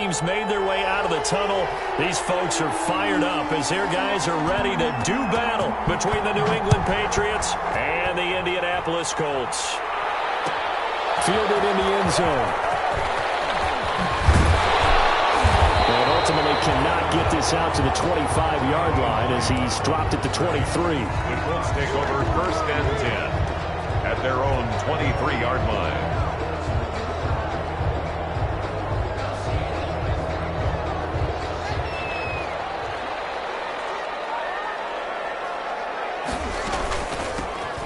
teams made their way out of the tunnel. These folks are fired up as their guys are ready to do battle between the New England Patriots and the Indianapolis Colts. Fielded in the end zone. And ultimately cannot get this out to the 25-yard line as he's dropped at the 23. The Colts take over 1st and 10 at their own 23-yard line.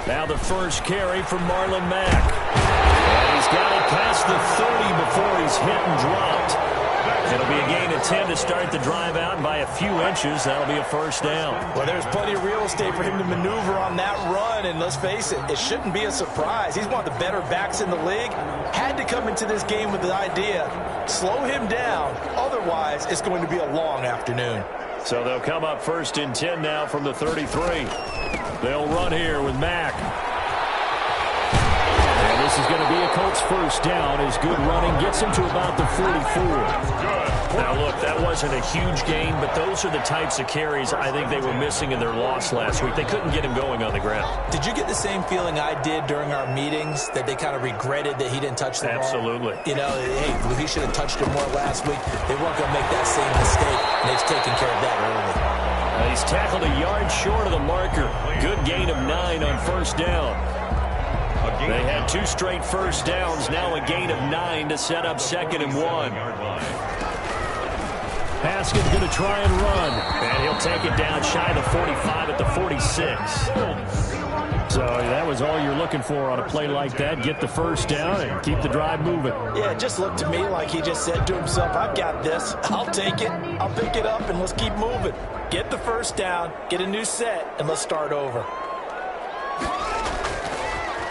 Now the first carry from Marlon Mack. And he's got it past the 30 before he's hit and dropped. It'll be a gain of 10 to start the drive out, and by a few inches, that'll be a first down. Well, there's plenty of real estate for him to maneuver on that run, and let's face it, it shouldn't be a surprise. He's one of the better backs in the league. Had to come into this game with the idea, slow him down, otherwise it's going to be a long afternoon. So they'll come up 1st and 10 now from the 33. They'll run here with Mack. And this is going to be a Colts first down as good running gets him to about the 44. Now, look, that wasn't a huge gain, but those are the types of carries I think they were missing in their loss last week. They couldn't get him going on the ground. Did you get the same feeling I did during our meetings, that they kind of regretted that he didn't touch the ball? Absolutely. You know, hey, he should have touched it more last week. They weren't going to make that same mistake, and they've taken care of that early. He's tackled a yard short of the marker. Good gain of 9 on first down. They had 2 straight first downs. Now a gain of 9 to set up 2nd and 1. Haskins going to try and run. And he'll take it down shy of the 45 at the 46. So that was all you're looking for on a play like that. Get the first down and keep the drive moving. Yeah, it just looked to me like he just said to himself, I've got this. I'll take it. I'll pick it up, and let's keep moving. Get the first down, get a new set, and let's start over.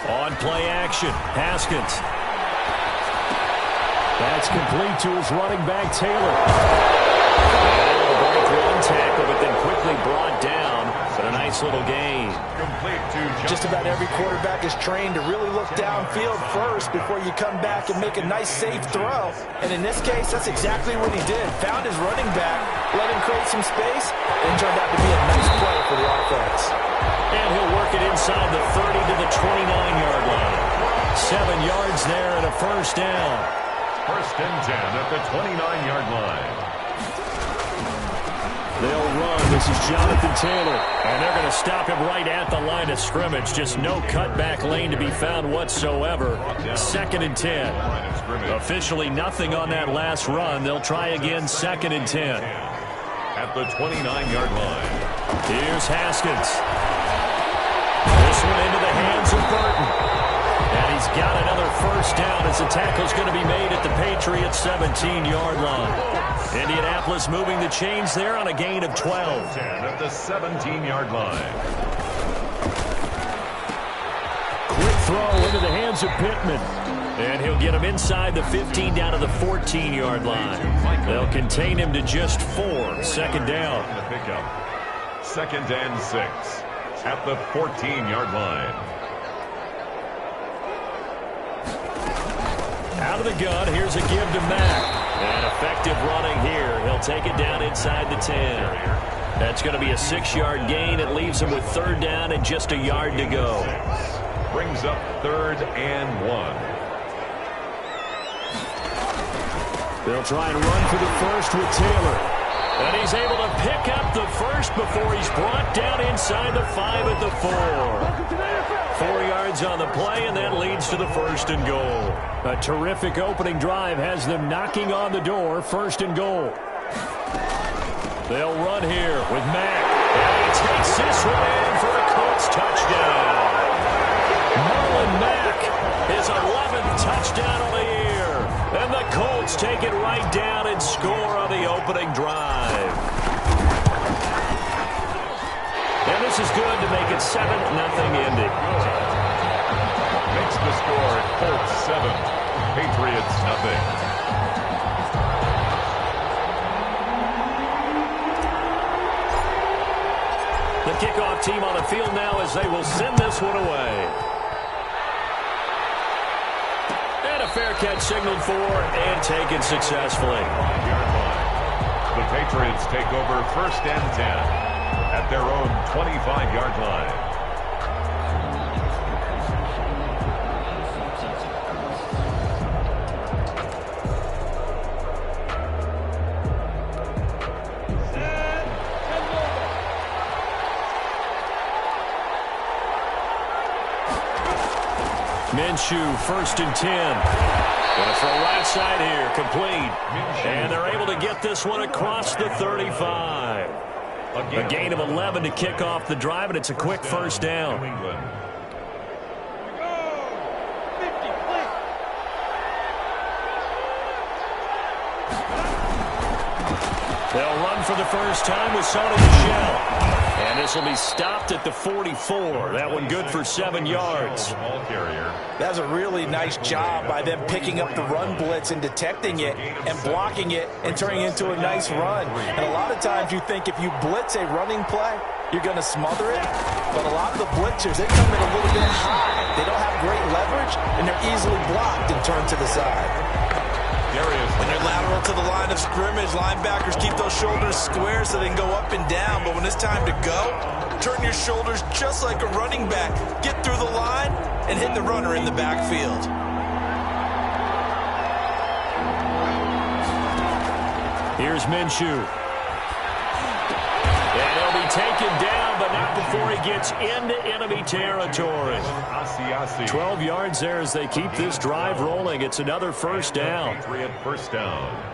On play action, Haskins. That's complete to his running back, Taylor. And break one tackle, but then quickly brought down. But a nice little gain. Just about every quarterback is trained to really look downfield first before you come back and make a nice, safe throw. And in this case, that's exactly what he did. Found his running back, let him create some space, and turned out to be a nice play for the offense. And he'll work it inside the 30 to the 29-yard line. 7 yards there and a first down. 1st and 10 at the 29-yard line. They'll run. This is Jonathan Taylor. And they're going to stop him right at the line of scrimmage. Just no cutback lane to be found whatsoever. 2nd and 10. Officially nothing on that last run. They'll try again 2nd and 10. At the 29-yard line. Here's Haskins. This one into the hands of Burton. And he's got another first down as the tackle's going to be made at the Patriots' 17-yard line. Indianapolis moving the chains there on a gain of 12. 10 at the 17-yard line. Quick throw into the hands of Pittman. And he'll get him inside the 15 down to the 14-yard line. They'll contain him to just 4. 2nd down. The pickup. 2nd and 6 at the 14-yard line. Out of the gun, here's a give to Mack. And effective running here. He'll take it down inside the 10. That's going to be a 6-yard gain. It leaves him with 3rd down and just a yard to go. Brings up 3rd and 1. They'll try and run for the first with Taylor. And he's able to pick up the first before he's brought down inside the 5 at the 4. 4 yards on the play, and that leads to the 1st and goal. A terrific opening drive has them knocking on the door. 1st and goal. They'll run here with Mack. And he takes this one in for a Colts touchdown. Marlon Mack, his 11th touchdown of the year. And the Colts take it right down and score on the opening drive. And this is good to make it 7-0 ending. Makes the score at Colts 7, Patriots 0. The kickoff team on the field now as they will send this one away. And a fair catch signaled for and taken successfully. Patriots take over 1st and 10 at their own 25-yard line. Minshew, 1st and 10. Going to throw right side here, complete. And they're able to get this one across the 35. A gain of 11 to kick off the drive, and it's a quick 1st down. They'll run for the first time with Sony Michel. And this will be stopped at the 44. That one good for 7 yards. That's a really nice job by them picking up the run blitz and detecting it and blocking it and turning it into a nice run. And a lot of times you think if you blitz a running play, you're going to smother it. But a lot of the blitzers, they come in a little bit high. They don't have great leverage, and they're easily blocked and turned to the side. When you're lateral to the line of scrimmage, linebackers keep those shoulders square so they can go up and down. But when it's time to go, turn your shoulders just like a running back. Get through the line and hit the runner in the backfield. Here's Minshew. And he'll be taken down, but not before he gets into enemy territory. 12 yards there as they keep this drive rolling. It's another 1st down. First down.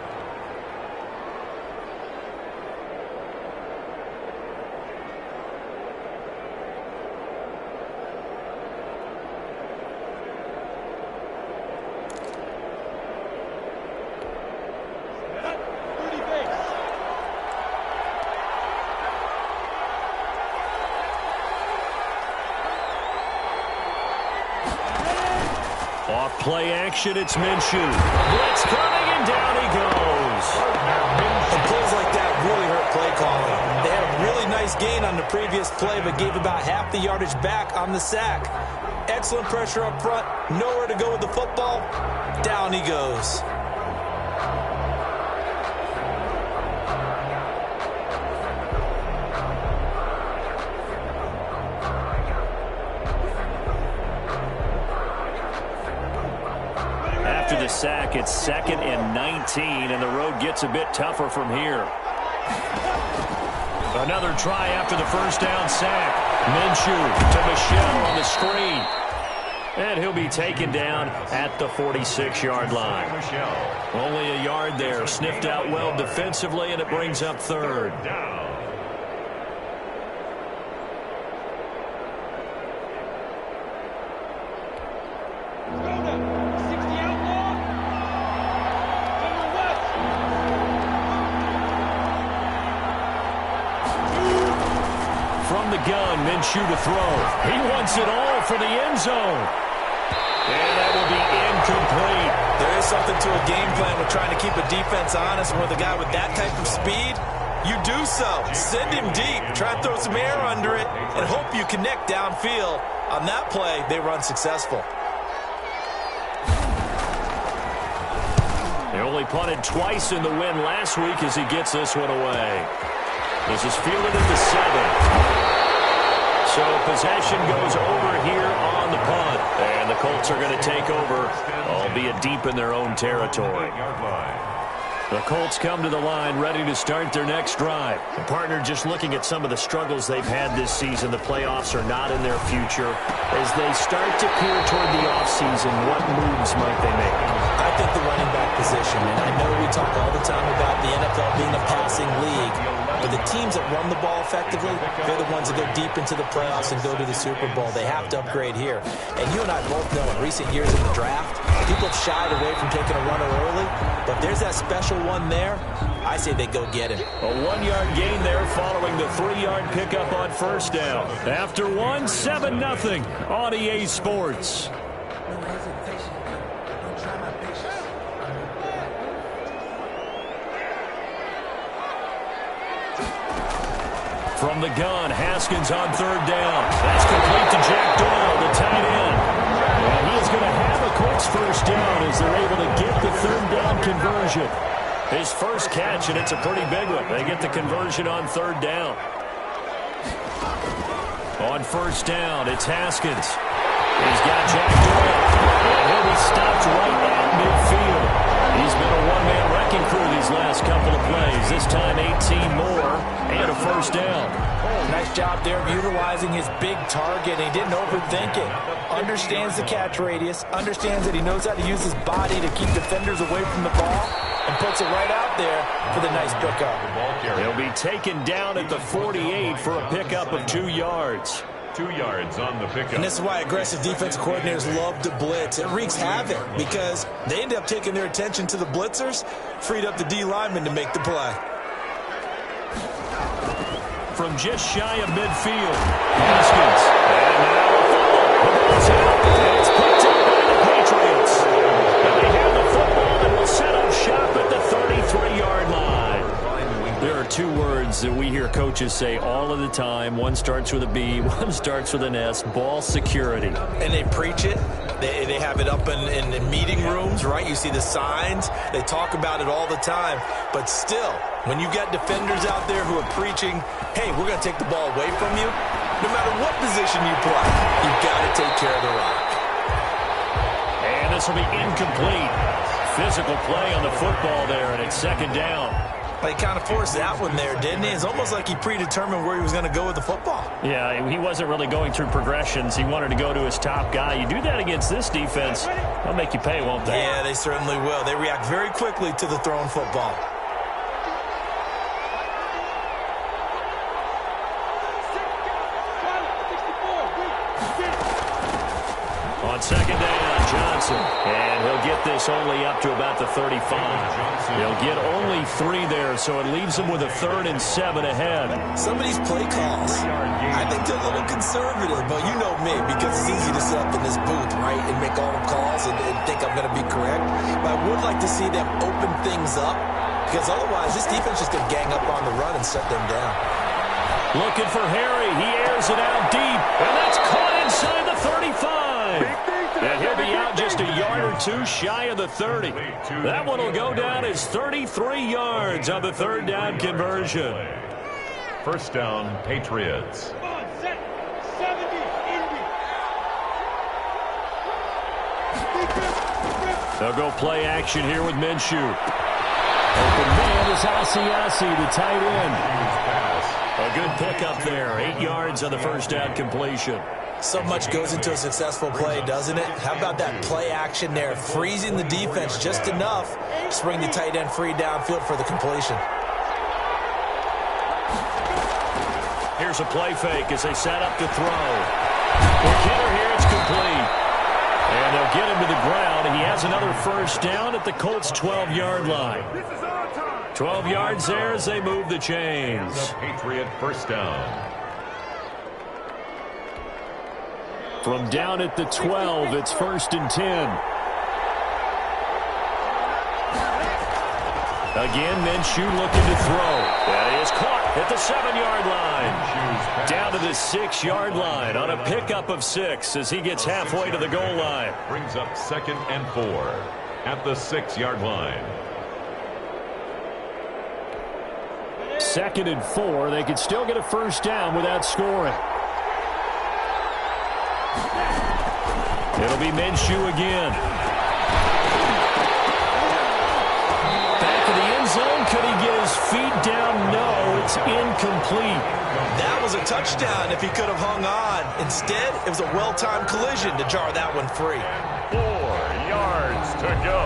Off play action, it's Minshew. Blitz coming, and down he goes. And plays like that really hurt play calling. They had a really nice gain on the previous play, but gave about half the yardage back on the sack. Excellent pressure up front. Nowhere to go with the football. Down he goes. After the sack, it's 2nd and 19, and the road gets a bit tougher from here. Another try after the 1st down sack. Minshew to Michel on the screen. And he'll be taken down at the 46-yard line. Only a yard there. Sniffed out well defensively, and it brings up 3rd. Gun, Minshew to throw. He wants it all for the end zone. And that will be incomplete. There is something to a game plan with trying to keep a defense honest. With a guy with that type of speed, you do so. Send him deep. Try and throw some air under it and hope you connect downfield. On that play, they run successful. They only punted twice in the win last week as he gets this one away. This is fielded at the 7. So possession goes over here on the punt. And the Colts are going to take over, albeit deep in their own territory. The Colts come to the line ready to start their next drive. The partner, just looking at some of the struggles they've had this season, the playoffs are not in their future. As they start to peer toward the offseason, what moves might they make? I think the running back position, and I know we talk all the time about the NFL being a passing league, but the teams that run the ball effectively, they're the ones that go deep into the playoffs and go to the Super Bowl. They have to upgrade here. And you and I both know in recent years in the draft, people have shied away from taking a runner early, but there's that special one there. I say they go get him. A 1-yard gain there following the 3-yard pickup on 1st down. After 7-0 on EA Sports. From the gun, Haskins on 3rd down. That's complete to Jack Doyle, the tight end. And he is going to have a Colts 1st down as they're able to get the 3rd down conversion. His first catch, and it's a pretty big one. They get the conversion on third down. On first down, it's Haskins. He's got Jack Doyle. And he'll be stopped right at midfield. He's been a one-man wrecking crew these last couple of plays. This time 18 more and a first down. Nice job there of utilizing his big target. He didn't overthink it. Understands the catch radius. Understands that he knows how to use his body to keep defenders away from the ball. And puts it right out there for the nice pickup. He'll be taken down at the 48 for a pickup of 2 yards. 2 yards on the pickup. And this is why aggressive defensive coordinators love to blitz. It wreaks havoc because they end up taking their attention to the blitzers, freed up the D lineman to make the play. From just shy of midfield, Haskins. And now the ball's out. It's picked up by the Patriots. And they have the football and will set up shop at the 33-yard line. There are 2 words that we hear coaches say all of the time. One starts with a B, one starts with an S, ball security. And they preach it. They have it up in meeting rooms, right? You see the signs. They talk about it all the time. But still, when you got defenders out there who are preaching, hey, we're going to take the ball away from you, no matter what position you play, you've got to take care of the rock. And this will be incomplete. Physical play on the football there, and it's second down. He kind of forced that one there, didn't he? It's almost like he predetermined where he was going to go with the football. Yeah, he wasn't really going through progressions. He wanted to go to his top guy. You do that against this defense, they'll make you pay, won't they? Yeah, they certainly will. They react very quickly to the thrown football. On second down, Johnson. And he'll get this only up to about the 35. He'll get only 3 there, so it leaves him with a 3rd and 7 ahead. Some of these play calls, I think they're a little conservative, but you know me, because it's easy to sit up in this booth, right, and make all the calls and think I'm going to be correct. But I would like to see them open things up, because otherwise this defense is going to gang up on the run and shut them down. Looking for Harry. He airs it out deep, and that's caught inside the 35. And he'll be out just a yard or 2 shy of the 30. That one will go down as 33 yards on the 3rd down conversion. First down, Patriots. They'll go play action here with Minshew. Open man is Asiasi, the tight end. A good pickup there. 8 yards on the first down completion. So much goes into a successful play, doesn't it? How about that play action there? Freezing the defense just enough to bring the tight end free downfield for the completion. Here's a play fake as they set up to throw. The killer here, it's complete. And they'll get him to the ground. He has another first down at the Colts' 12-yard line. 12 yards there as they move the chains. The Patriot first down. From down at the 12, it's 1st and 10. Again, Minshew looking to throw. That is caught at the 7-yard line. Down to the 6-yard line on a pickup of 6 as he gets halfway to the goal line. Brings up 2nd and 4 at the 6-yard line. 2nd and 4. They could still get a first down without scoring. It'll be Minshew again. Back of the end zone. Could he get his feet down? No, it's incomplete. That was a touchdown if he could have hung on. Instead, it was a well-timed collision to jar that one free. 4 yards to go.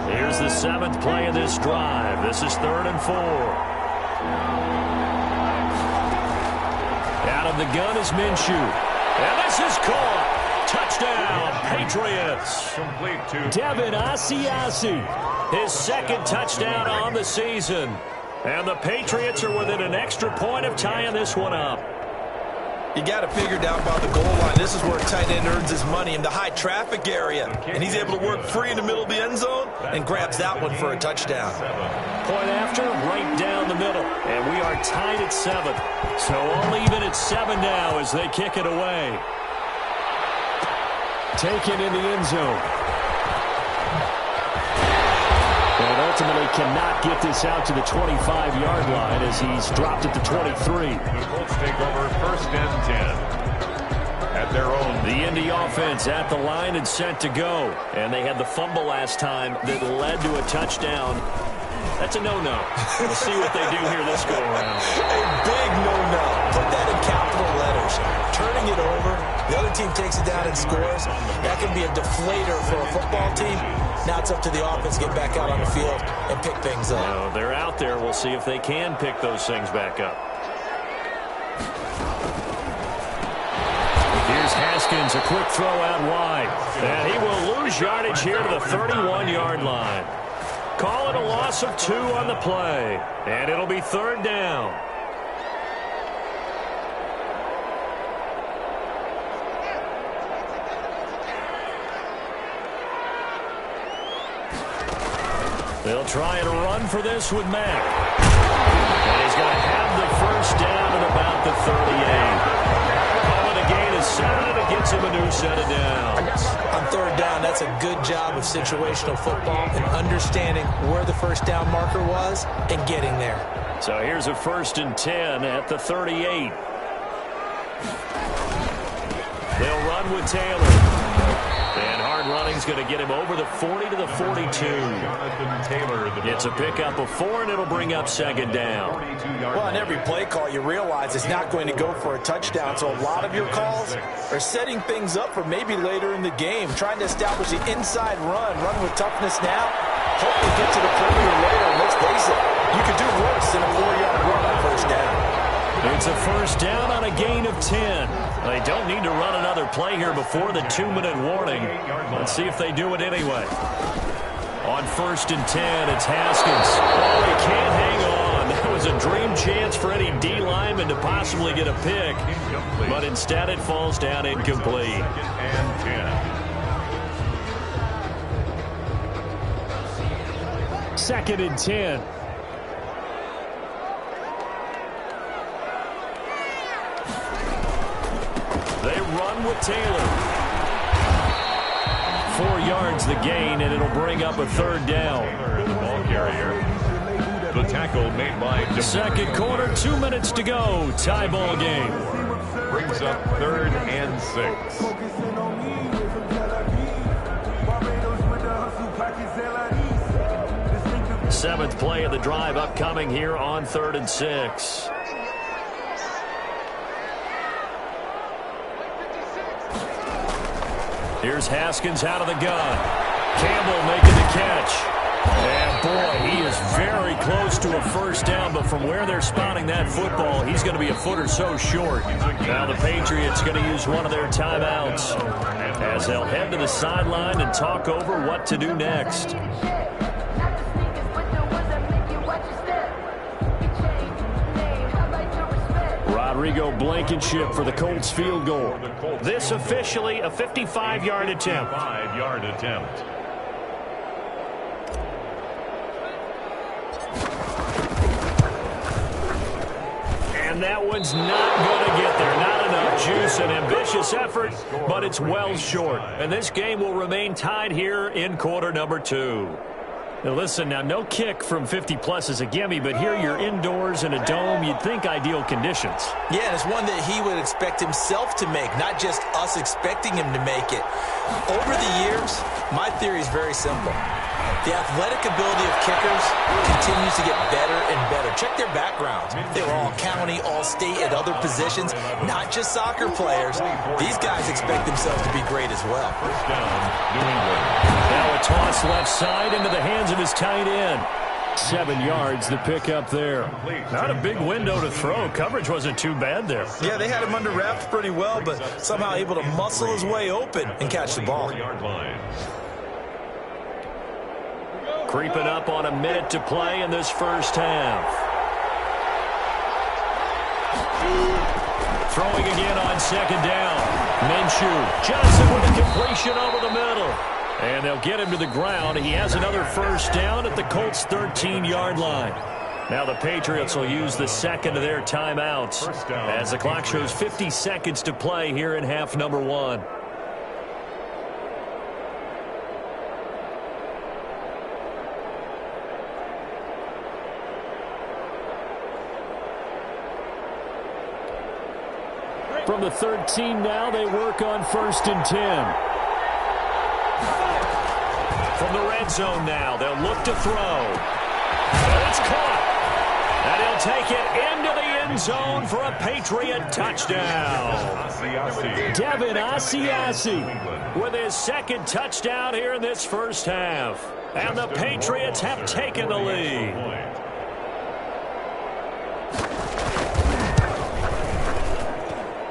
Here's the 7th play of this drive. This is 3rd and 4. Out of the gun is Minshew. And this is caught. Touchdown, Patriots. Complete to Devin Asiasi, his 2nd touchdown on the season. And the Patriots are within an extra point of tying this one up. You got to figure down by the goal line. This is where a tight end earns his money in the high traffic area. And he's able to work free in the middle of the end zone and grabs that one for a touchdown. Point after, right down the middle. And we are tied at 7. So all even at 7 now as they kick it away. Taken in the end zone. ultimately cannot get this out to the 25-yard line as he's dropped at the 23. The Colts take over 1st and 10. At their own. The Indy offense at the line and set to go. And they had the fumble last time that led to a touchdown. That's a no-no. We'll see what they do here this go-around. A big no-no. Put that in capital letters. Turning it over, the other team takes it down and scores. That can be a deflator for a football team. Now it's up to the offense to get back out on the field and pick things up. No, they're out there. We'll see if they can pick those things back up. Here's Haskins, a quick throw out wide. And he will lose yardage here to the 31-yard line. Call it a loss of 2 on the play. And it'll be 3rd down. They'll try and run for this with Mack. And he's going to have the 1st down at about the 38. A gain of 7, and it gets him a new set of downs. On 3rd down, that's a good job of situational football and understanding where the 1st down marker was and getting there. So here's a 1st and 10 at the 38. They'll run with Taylor. And hard running's going to get him over the 40 to the 42. It's a pickup of 4, and it'll bring up 2nd down. Well, on every play call, you realize it's not going to go for a touchdown, so a lot of your calls are setting things up for maybe later in the game, trying to establish the inside run with toughness now, hopefully get to the perimeter later, and let's face it, you could do worse than a 4-yard run on 1st down. It's a 1st down on a gain of 10. They don't need to run another play here before the 2-minute warning. Let's see if they do it anyway. On 1st and 10, it's Haskins. Oh, he can't hang on. That was a dream chance for any D lineman to possibly get a pick. But instead it falls down incomplete. And 10. 2nd and 10. They run with Taylor. 4 yards the gain, and it'll bring up a 3rd down. The ball carrier. The tackle made by DeMarco. 2nd quarter, 2 minutes to go. Tie ball game. Brings up 3rd and 6. Seventh play of the drive upcoming here on 3rd and 6. Here's Haskins out of the gun. Campbell making the catch. And boy, he is very close to a 1st down, but from where they're spotting that football, he's going to be a foot or so short. Now the Patriots going to use one of their timeouts as they'll head to the sideline and talk over what to do next. Rodrigo Blankenship for the Colts field goal. This officially a 55-yard attempt. 5-yard attempt. And that one's not going to get there. Not enough juice. An ambitious effort, but it's well short. And this game will remain tied here in quarter number 2. Now listen, now no kick from 50-plus is a gimme, but here you're indoors in a dome. You'd think ideal conditions. Yeah, and it's one that he would expect himself to make, not just us expecting him to make it. Over the years, my theory is very simple. The athletic ability of kickers continues to get better and better. Check their backgrounds. They were all county, all state at other positions, not just soccer players. These guys expect themselves to be great as well. 1st down, New England. Now a toss left side into the hands of his tight end. 7 yards, the pickup there. Not a big window to throw. Coverage wasn't too bad there. Yeah, they had him under wraps pretty well, but somehow able to muscle his way open and catch the ball. 4-yard line. Creeping up on a minute to play in this first half. Throwing again on 2nd down. Minshew. Johnson with a completion over the middle. And they'll get him to the ground. He has another 1st down at the Colts' 13-yard line. Now the Patriots will use the 2nd of their timeouts as the clock shows 50 seconds to play here in half number 1. From the 13 now, they work on 1st and 10. From the red zone now, they'll look to throw. And it's caught. And he'll take it into the end zone for a Patriot touchdown. Devin Asiasi with his second touchdown here in this first half. And the Patriots have taken the lead.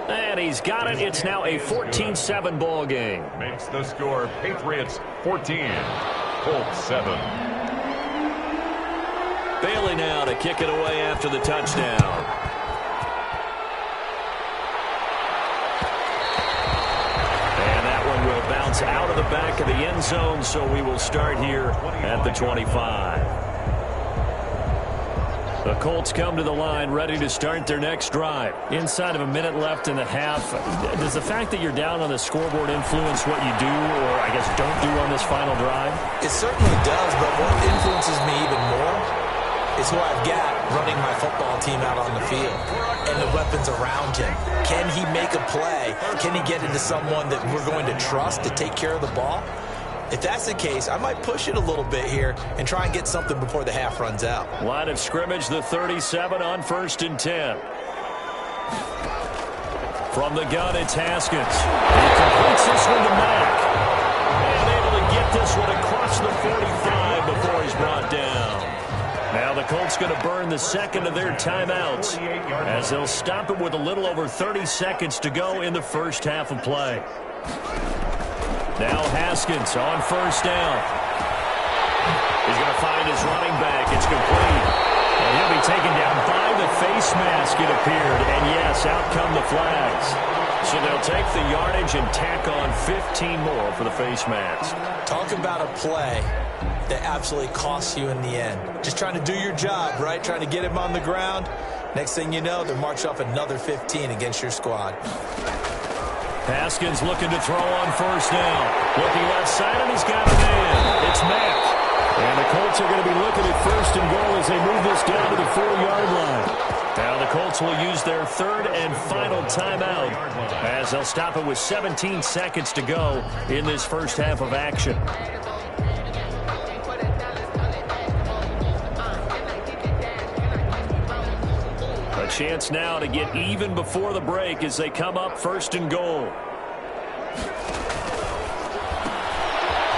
And he's got it. It's now a 14-7 ball game. Makes the score Patriots 14, Colts 7. Bailey now to kick it away after the touchdown. And that one will bounce out of the back of the end zone, so we will start here at the 25. The Colts come to the line ready to start their next drive. Inside of a minute left in the half, does the fact that you're down on the scoreboard influence what you do, or I guess don't do on this final drive? It certainly does, but what influences me even more is who I've got running my football team out on the field and the weapons around him. Can he make a play? Can he get into someone that we're going to trust to take care of the ball? If that's the case, I might push it a little bit here and try and get something before the half runs out. Line of scrimmage, the 37 on 1st and 10. From the gun, it's Haskins. He completes this one to Mack. And able to get this one across the 45 before he's brought down. Now the Colts going to burn the second of their timeouts as they'll stop it with a little over 30 seconds to go in the first half of play. Now Haskins on 1st down. He's going to find his running back. It's complete. And he'll be taken down by the face mask, it appeared. And yes, out come the flags. So they'll take the yardage and tack on 15 more for the face mask. Talk about a play that absolutely costs you in the end. Just trying to do your job, right? Trying to get him on the ground. Next thing you know, they'll march off another 15 against your squad. Haskins looking to throw on 1st down. Looking left side, and he's got a man. It's Mack. And the Colts are going to be looking at 1st and goal as they move this down to the 4-yard line. Now the Colts will use their third and final timeout as they'll stop it with 17 seconds to go in this first half of action. A chance now to get even before the break as they come up 1st and goal.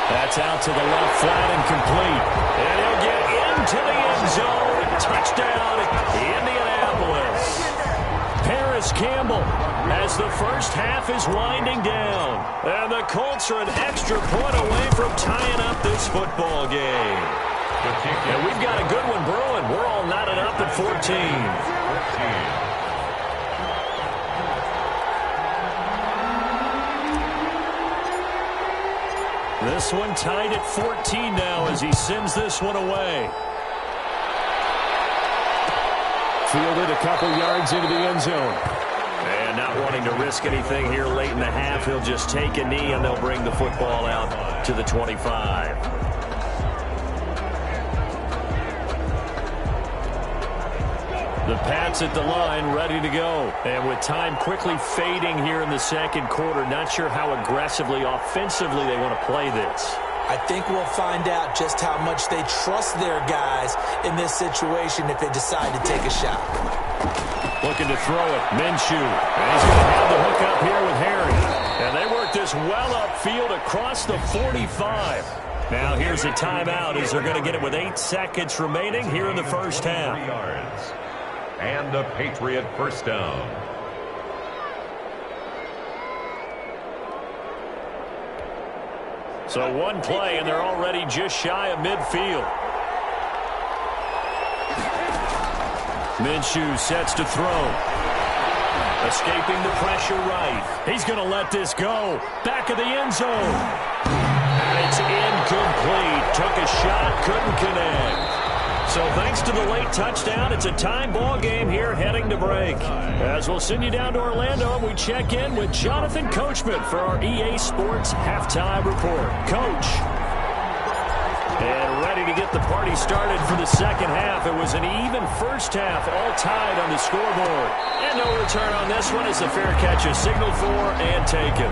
That's out to the left flat and complete. And he'll get into the end zone. Touchdown, Indianapolis. Paris Campbell as the first half is winding down. And the Colts are an extra point away from tying up this football game. And we've got a good one brewing. We're all knotted up at 14. This one tied at 14 now as he sends this one away. Fielded a couple yards into the end zone. And not wanting to risk anything here late in the half, he'll just take a knee and they'll bring the football out to the 25. The Pats at the line, ready to go. And with time quickly fading here in the second quarter, not sure how aggressively, offensively they want to play this. I think we'll find out just how much they trust their guys in this situation if they decide to take a shot. Looking to throw it, Minshew. And he's going to have the hook up here with Harry. And they work this well upfield across the 45. Now here's a timeout as they're going to get it with 8 seconds remaining here in the first half. And a Patriot first down. So one play, and they're already just shy of midfield. Minshew sets to throw. Escaping the pressure right. He's going to let this go. Back of the end zone. And it's incomplete. Took a shot, couldn't connect. So thanks to the late touchdown, it's a time ball game here heading to break. As we'll send you down to Orlando, and we check in with Jonathan Coachman for our EA Sports Halftime Report. Coach. And ready to to get the party started for the second half. It was an even first half, all tied on the scoreboard. And no return on this one as the fair catch is signaled for and taken.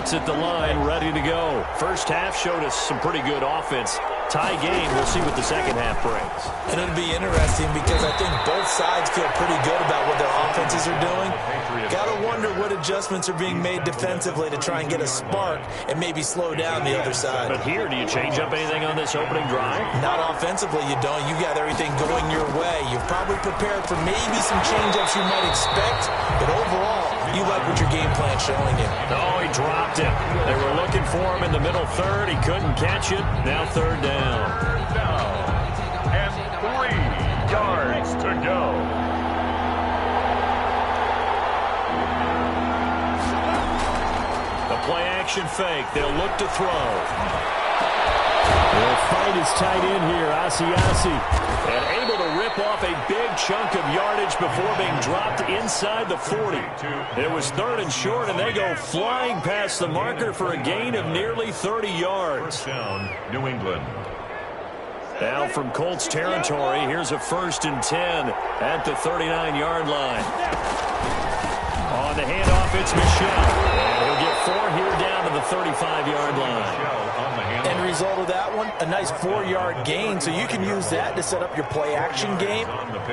At the line, ready to go. First half showed us some pretty good offense. Tie game. We'll see what the second half brings. And it'll be interesting because I think both sides feel pretty good about what their offenses are doing. Got to wonder what adjustments are being made defensively to try and get a spark and maybe slow down the other side. But here, do you change up anything on this opening drive? Not offensively, you don't. You got everything going your way. You've probably prepared for maybe some change-ups you might expect, but overall, you like what your game plan's showing you. Oh, he dropped it. They were looking for him in the middle third. He couldn't catch it. Now third down. And 3 yards to go. The play action fake. They'll look to throw. They'll find his tight end here, Asiasi. And able to rip off a big chunk of yardage before being dropped inside the 40. It was third and short, and they go flying past the marker for a gain of nearly 30 yards. First down, New England. Now from Colts territory, here's a 1st and 10 at the 39-yard line. On the handoff, it's Michel. And he'll get 4 here down to the 35-yard line. End result of that one, a nice 4-yard gain, so you can use that to set up your play-action game,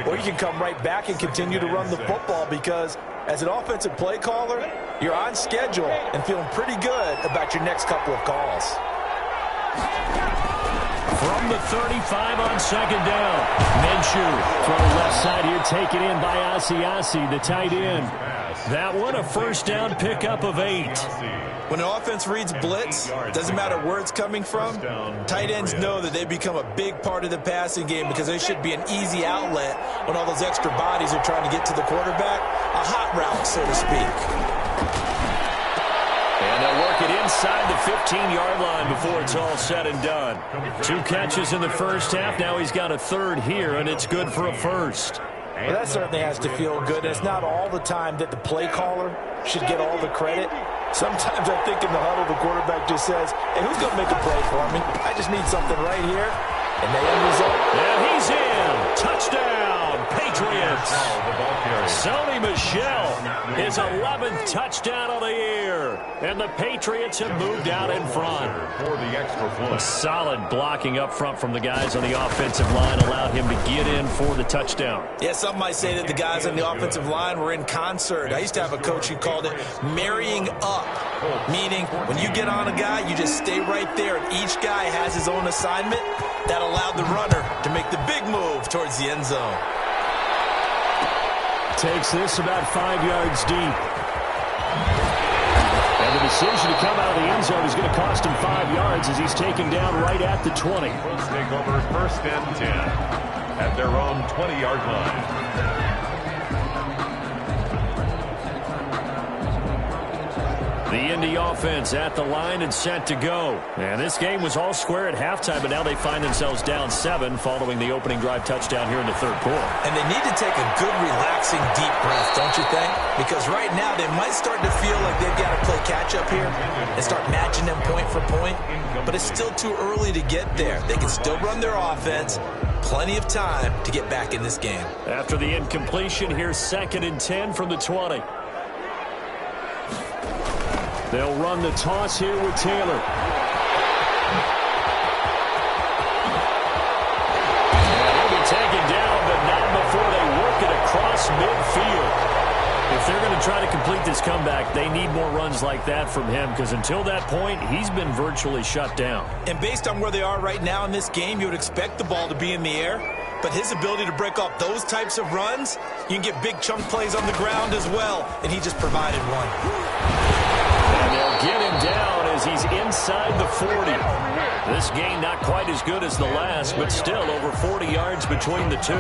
or you can come right back and continue to run the football because as an offensive play caller, you're on schedule and feeling pretty good about your next couple of calls. From the 35 on second down, Minshew from the left side here, taken in by Asiasi, the tight end. That one a first down pickup of 8. When an offense reads blitz, doesn't matter where it's coming from, tight ends know that they become a big part of the passing game because they should be an easy outlet when all those extra bodies are trying to get to the quarterback. A hot route, so to speak. And they'll work it inside the 15-yard line before it's all said and done. 2 catches in the first half. Now he's got a third here, and it's good for a first. Well, that certainly has to feel good. It's not all the time that the play caller should get all the credit. Sometimes I think in the huddle, the quarterback just says, hey, who's going to make a play for me? I just need something right here. And the end result. And he's in. Touchdown, Patriots. Sony Michel, his 11th touchdown of the year. And the Patriots have moved out in front. For the extra point. Solid blocking up front from the guys on the offensive line allowed him to get in for the touchdown. Yeah, some might say that the guys on the offensive line were in concert. I used to have a coach who called it marrying up, meaning when you get on a guy, you just stay right there, and each guy has his own assignment. That allowed the runner to make the big move towards the end zone. Takes this about 5 yards deep. And the decision to come out of the end zone is going to cost him 5 yards as he's taken down right at the 20. Let's take over 1st and 10 at their own 20-yard line. The Indy offense at the line and set to go. And this game was all square at halftime, but now they find themselves down 7 following the opening drive touchdown here in the third quarter. And they need to take a good, relaxing, deep breath, don't you think? Because right now they might start to feel like they've got to play catch-up here and start matching them point for point. But it's still too early to get there. They can still run their offense. Plenty of time to get back in this game. After the incompletion, here's 2nd and 10 from the 20. They'll run the toss here with Taylor. And he'll be taken down, but not before they work it across midfield. If they're going to try to complete this comeback, they need more runs like that from him because until that point, he's been virtually shut down. And based on where they are right now in this game, you would expect the ball to be in the air. But his ability to break off those types of runs, you can get big chunk plays on the ground as well, and he just provided one. And they'll get him down as he's inside inside the 40. This gain not quite as good as the last, but still over 40 yards between the two.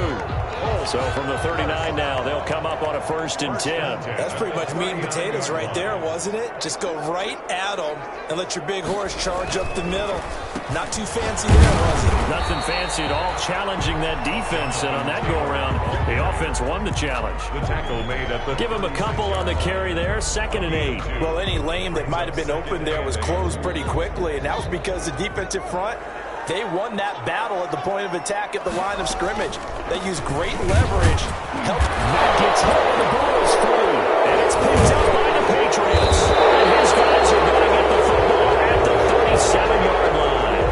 So from the 39 now, they'll come up on a 1st and 10. That's pretty much meat and potatoes right there, wasn't it? Just go right at them and let your big horse charge up the middle. Not too fancy there, was it? Nothing fancy at all, challenging that defense. And on that go-around, the offense won the challenge. The tackle made at the... Give him a couple on the carry there, 2nd and 8. Well, any lane that might have been open there was closed pretty quickly, and that was because the defensive front, they won that battle at the point of attack at the line of scrimmage. They used great leverage. Matt gets hit when the ball is free, and it's picked up by the Patriots. And his guys are going to get the football at the 37-yard line.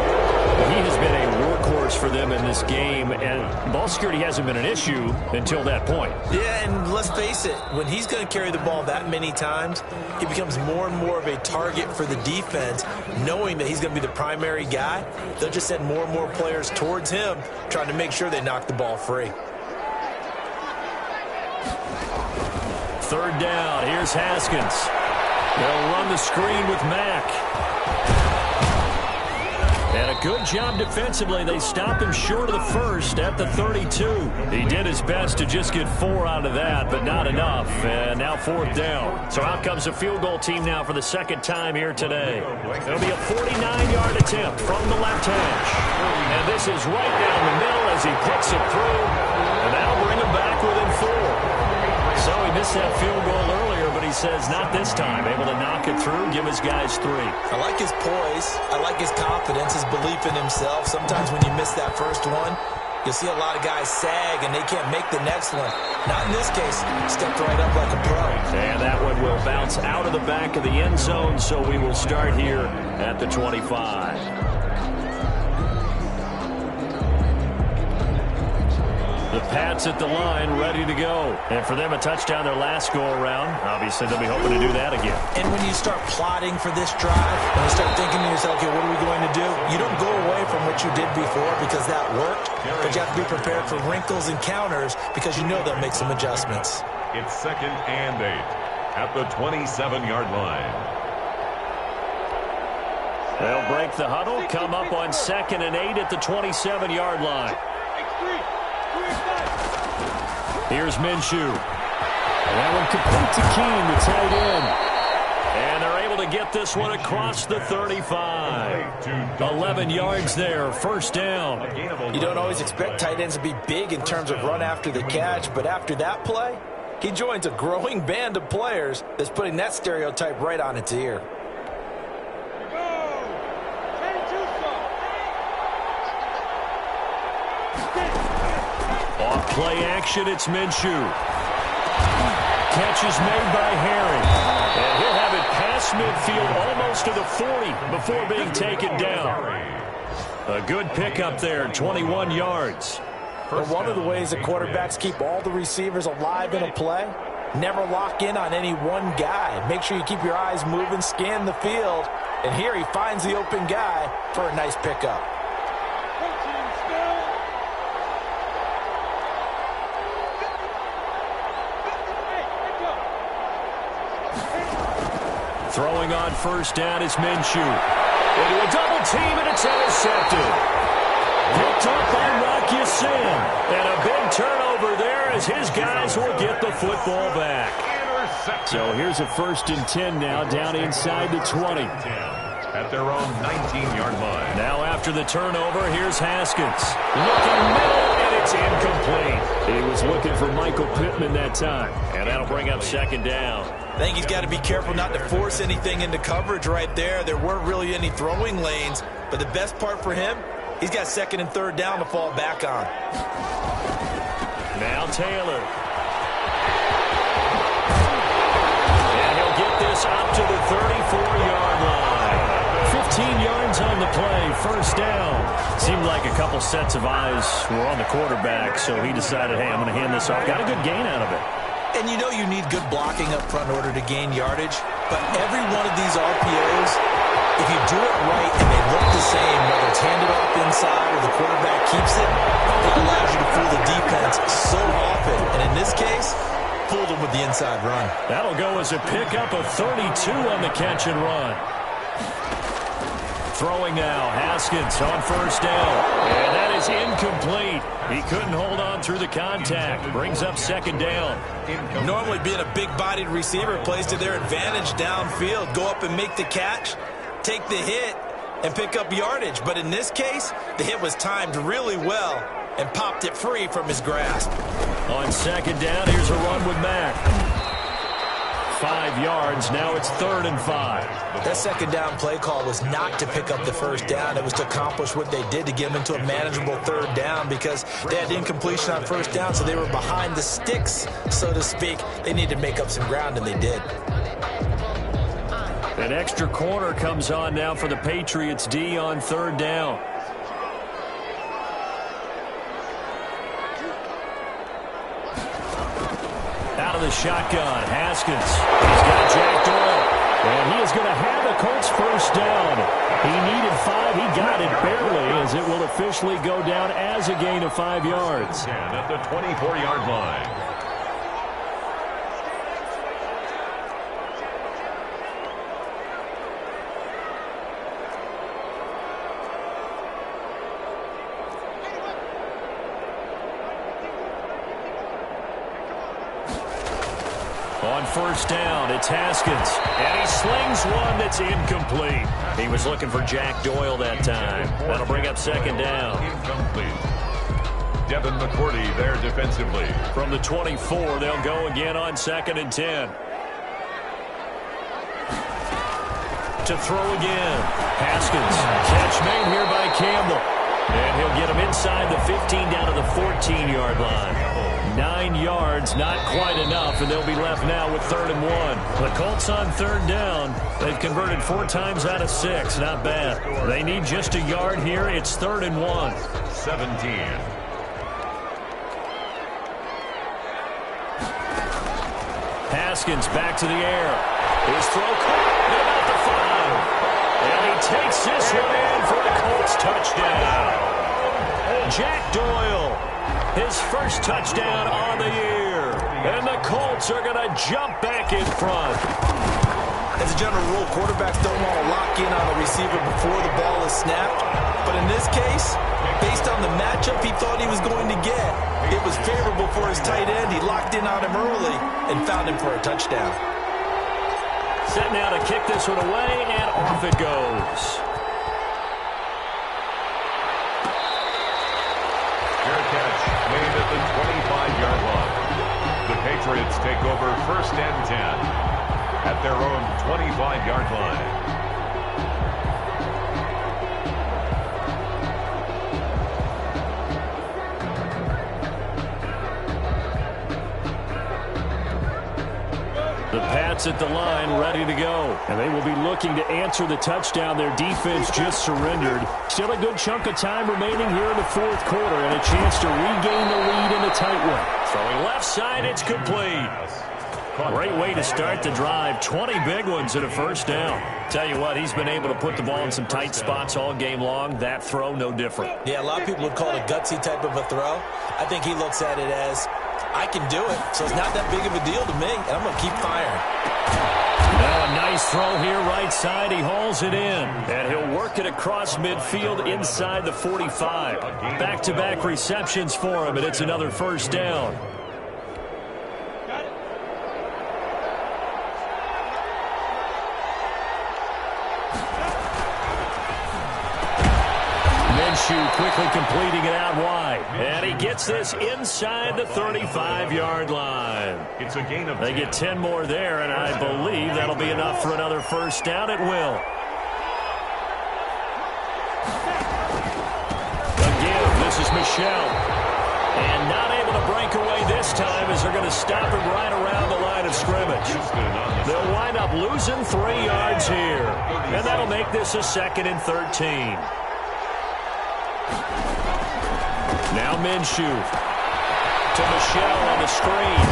He has been a workhorse for them in this game, and ball security hasn't been an issue until that point. Yeah, and let's face it, when he's going to carry the ball that many times, he becomes more and more of a target for the defense, knowing that he's going to be the primary guy. They'll just send more and more players towards him, trying to make sure they knock the ball free. 3rd down, here's Haskins. They'll run the screen with Mack. And a good job defensively. They stopped him short of the 1st at the 32. He did his best to just get 4 out of that, but not enough. And now 4th down. So out comes a field goal team now for the 2nd time here today. It'll be a 49-yard attempt from the left hash. And this is right down the middle as he puts it through. And that'll bring him back within 4. So he missed that field goal earlier, but he says not this time. Able to knock it through, give his guys 3. I like his poise. I like his confidence, his belief in himself. Sometimes when you miss that first one, you'll see a lot of guys sag and they can't make the next one. Not in this case. Stepped right up like a pro. And that one will bounce out of the back of the end zone, so we will start here at the 25. The Pats at the line, ready to go. And for them, a touchdown their last go-around. Obviously, they'll be hoping to do that again. And when you start plotting for this drive, when you start thinking to yourself, okay, what are we going to do? You don't go away from what you did before because that worked, but you have to be prepared for wrinkles and counters because you know they'll make some adjustments. It's 2nd and 8 at the 27-yard line. They'll break the huddle, come up on 2nd and 8 at the 27-yard line. Here's Minshew. That one complete to Keene, the tight end. And they're able to get this one across the 35. 11 yards there, 1st down. You don't always expect tight ends to be big in terms of run after the catch, but after that play, he joins a growing band of players that's putting that stereotype right on its ear. Play action, it's Minshew. Catch is made by Herring. And he'll have it past midfield almost to the 40 before being taken down. A good pickup there, 21 yards. Well, one of the ways that quarterbacks keep all the receivers alive in a play, never lock in on any one guy. Make sure you keep your eyes moving, scan the field. And here he finds the open guy for a nice pickup. Throwing on 1st down is Minshew. Into a double team, and it's intercepted. Picked up by Rock Ya-Sin. And a big turnover there as his guys will get the football back. So here's a 1st and 10 now, down inside the 20. At their own 19-yard line. Now after the turnover, here's Haskins. Looking middle, and it's incomplete. He was looking for Michael Pittman that time. And that'll bring up 2nd down. I think he's got to be careful not to force anything into coverage right there. There weren't really any throwing lanes, but the best part for him, he's got 2nd and 3rd down to fall back on. Now Taylor. And he'll get this out to the 34-yard line. 15 yards on the play, 1st down. Seemed like a couple sets of eyes were on the quarterback, so he decided, hey, I'm going to hand this off. Got a good gain out of it. And you know you need good blocking up front in order to gain yardage, but every one of these RPOs, if you do it right and they look the same, whether it's handed off inside or the quarterback keeps it, it allows you to fool the defense so often. And in this case, fooled them with the inside run. That'll go as a pickup of 32 on the catch and run. Throwing now, Haskins on first down. And that is incomplete. He couldn't hold on through the contact. Brings up second down. Normally being a big-bodied receiver plays to their advantage downfield. Go up and make the catch, take the hit, and pick up yardage. But in this case, the hit was timed really well and popped it free from his grasp. On second down, here's a run with Mack. 5 yards. Now it's 3rd and 5. That second down play call was not to pick up the first down. It was to accomplish what they did to get them into a manageable 3rd down because they had incompletion on first down, so they were behind the sticks, so to speak. They needed to make up some ground, and they did. An extra corner comes on now for the Patriots D on 3rd down. Out of the shotgun, Haskins. He's got Jack Doyle. And he is going to have the Colts first down. He needed 5. He got it barely, as it will officially go down as a gain of 5 yards. And at the 24-yard line. On first down, it's Haskins. And he slings one that's incomplete. He was looking for Jack Doyle that time. That'll bring up second down. Incomplete. Devin McCourty there defensively. From the 24, they'll go again on 2nd and 10. To throw again. Haskins. Catch made here by Campbell. And he'll get him inside the 15 down to the 14-yard line. 9 yards, not quite enough, and they'll be left now with 3rd and 1. The Colts on 3rd down. They've converted 4 times out of 6. Not bad. They need just a yard here. It's 3rd and 1. 17. Haskins back to the air. His throw caught about the 5. And he takes this one in for the Colts touchdown. Jack Doyle, his first touchdown on the year. And the Colts are going to jump back in front. As a general rule, quarterbacks don't want to lock in on the receiver before the ball is snapped. But in this case, based on the matchup he thought he was going to get, it was favorable for his tight end. He locked in on him early and found him for a touchdown. Set now to kick this one away, and off it goes. Fair catch made at the 25-yard line. The Patriots take over 1st and 10 at their own 25-yard line. The Pats at the line, ready to go. And they will be looking to answer the touchdown. Their defense just surrendered. Still a good chunk of time remaining here in the 4th quarter, and a chance to regain the lead in a tight one. Throwing left side, it's complete. Great way to start the drive. 20 big ones and a first down. Tell you what, he's been able to put the ball in some tight spots all game long. That throw, no different. Yeah, a lot of people would call it a gutsy type of a throw. I think he looks at it as, I can do it, so it's not that big of a deal to me, and I'm going to keep firing. Now a nice throw here, right side. He hauls it in, and he'll work it across midfield inside the 45. Back-to-back receptions for him, and it's another first down. Quickly completing it out wide. And he gets this inside the 35-yard line. It's a gain of 10. They get 10 more there, and I believe that'll be enough for another first down. It will. Again, this is Michel. And not able to break away this time as they're going to stop him right around the line of scrimmage. They'll wind up losing 3 yards here. And that'll make this a 2nd and 13. Now Minshew to Michel on the screen.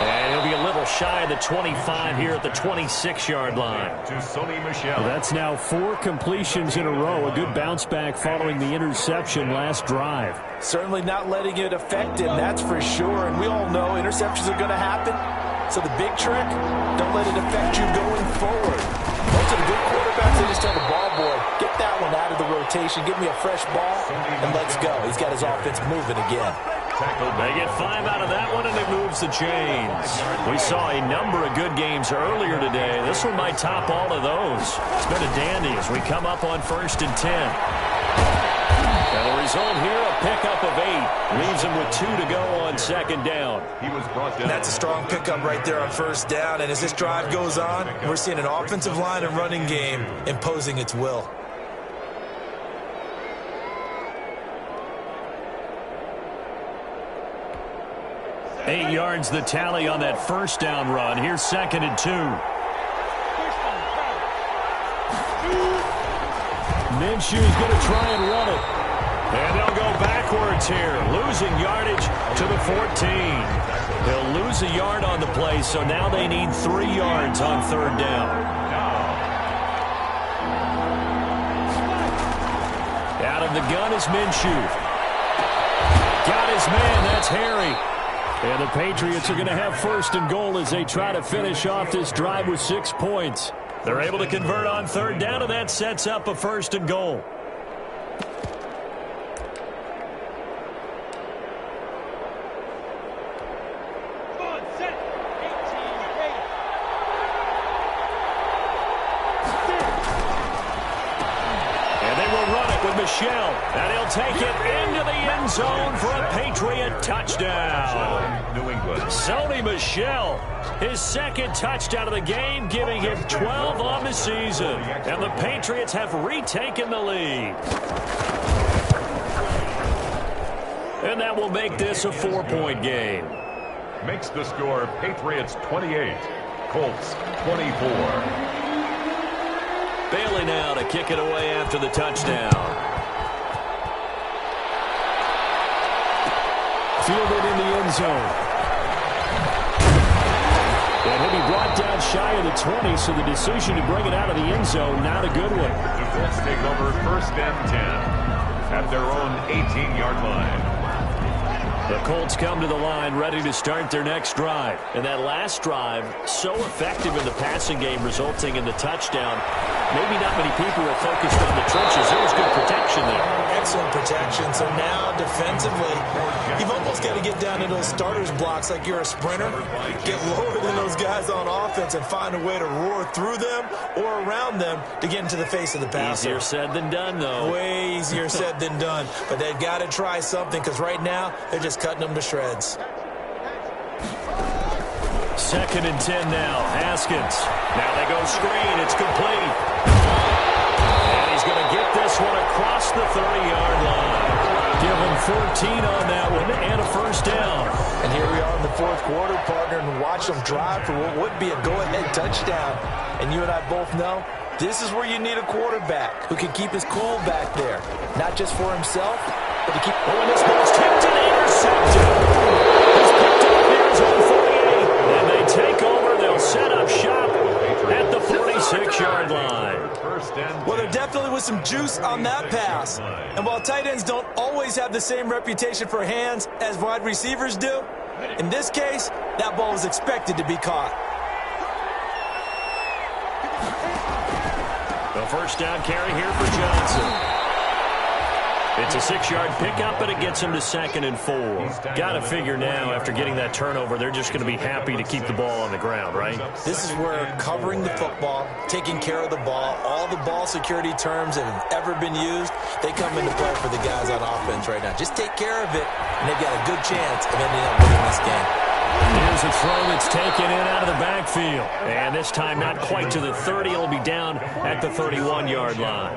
And he'll be a little shy of the 25 here at the 26-yard line. To Sony Michel. That's now 4 completions in a row. A good bounce back following the interception last drive. Certainly not letting it affect him, that's for sure. And we all know interceptions are going to happen. So the big trick, don't let it affect you going forward. Most of the good quarterbacks, they just tell the ball boy, get that one out of the rotation, give me a fresh ball, and let's go. He's got his offense moving again. They get 5 out of that one, and it moves the chains. We saw a number of good games earlier today. This one might top all of those. It's been a dandy as we come up on 1st and 10. And the result here, a pickup of 8. Leaves him with 2 to go on 2nd down. He was brought down. That's a strong pickup right there on 1st down. And as this drive goes on, we're seeing an offensive line and running game imposing its will. Eight yards the tally on that 1st down run. Here's 2nd and 2. Minshew's going to try and run it. And they'll go backwards here, losing yardage to the 14. They'll lose a yard on the play, so now they need 3 yards on 3rd down. Out of the gun is Minshew. Got his man, that's Harry. And the Patriots are going to have 1st and goal as they try to finish off this drive with 6 points. They're able to convert on 3rd down, and that sets up a 1st and goal. Michelle, and he'll take it into the end zone for a Patriot touchdown. New England. Sony Michel, his 2nd touchdown of the game, giving him 12 on the season. And the Patriots have retaken the lead. And that will make this a 4-point game. Makes the score Patriots 28, Colts 24. Bailey now to kick it away after the touchdown. Fielded in the end zone. And he'll be brought down shy of the 20, so the decision to bring it out of the end zone, not a good one. The Colts take over 1st and 10 at their own 18-yard line. The Colts come to the line ready to start their next drive. And that last drive, so effective in the passing game, resulting in the touchdown. Maybe not many people were focused on the trenches. There was good protection there. Excellent protection. So now, defensively, you've almost got to get down to those starters blocks like you're a sprinter. Get lower than those guys on offense and find a way to roar through them or around them to get into the face of the passer. Easier said than done, though. Way easier said than done. But they've got to try something because right now, they're just cutting them to shreds. 2nd and 10 now. Haskins. Now they go screen. It's complete. And he's going to get this one across the 30-yard line. Give him 14 on that one and a 1st down. And here we are in the 4th quarter, partner, and watch them drive for what would be a go-ahead touchdown. And you and I both know this is where you need a quarterback who can keep his cool back there. Not just for himself, but to keep... Oh, and this ball's tipped and intercepted. He's picked up here on 48. And they take over. They'll set up shop at the 46-yard line. Well, there definitely was some juice on that pass. And while tight ends don't always have the same reputation for hands as wide receivers do, in this case, that ball was expected to be caught. The 1st down carry here for Johnson. It's a 6-yard pickup, but it gets him to 2nd and 4. Got to figure now, after getting that turnover, they're just going to be happy to keep the ball on the ground, right? This is where covering the football, taking care of the ball, all the ball security terms that have ever been used, they come into play for the guys on offense right now. Just take care of it, and they've got a good chance of ending up winning this game. Here's a throw that's taken in out of the backfield. And this time not quite to the 30. It'll be down at the 31-yard line.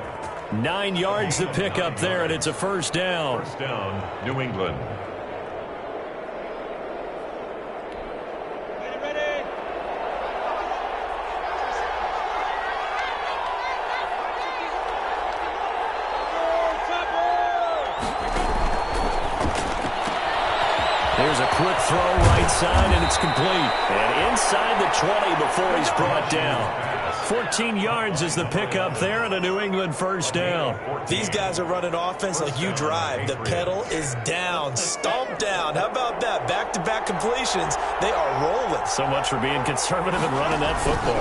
9 yards to pick up there, and it's a 1st down. 1st down, New England. There's a quick throw right side, and it's complete. And inside the 20 before he's brought down. 14 yards is the pickup there and a New England first down. These guys are running offense like you drive. The pedal is down, stomped down. How about that? Back-to-back completions. They are rolling. So much for being conservative and running that football.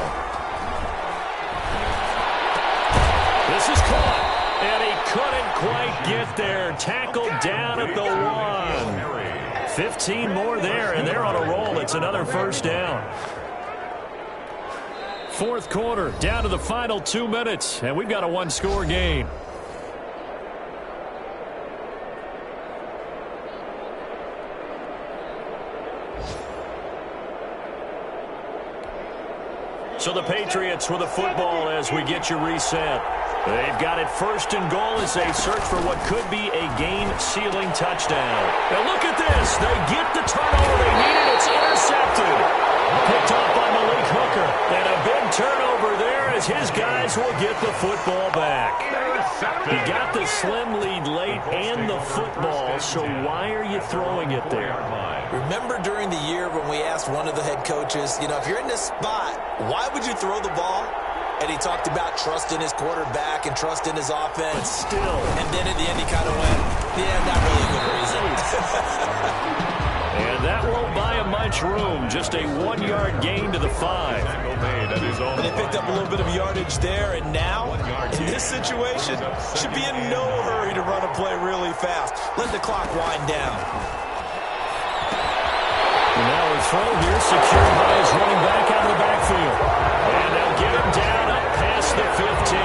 This is caught, and he couldn't quite get there. Tackled down at the 1. 15 more there, and they're on a roll. It's another first down. Fourth quarter, down to the final 2 minutes, and we've got a one-score game. So the Patriots with the football as we get you reset. They've got it first and goal as they search for what could be a game-sealing touchdown. Now look at this. They get the turnover they needed. It's intercepted. Picked off by Malik Hooker. And a big turnover there as his guys will get the football back. He got the slim lead late and the football, so why are you throwing it there? Remember during the year when we asked one of the head coaches, if you're in this spot, why would you throw the ball? And he talked about trust in his quarterback and trust in his offense. But still. And then at the end he kind of went, yeah, not really a good reason. And that won't buy him much room. Just a 1-yard gain to the 5. And they picked up a little bit of yardage there. And now, in this situation, should be in no hurry to run a play really fast. Let the clock wind down. And now a throw here secured by his running back out of the backfield. And they'll get him down up past the 15.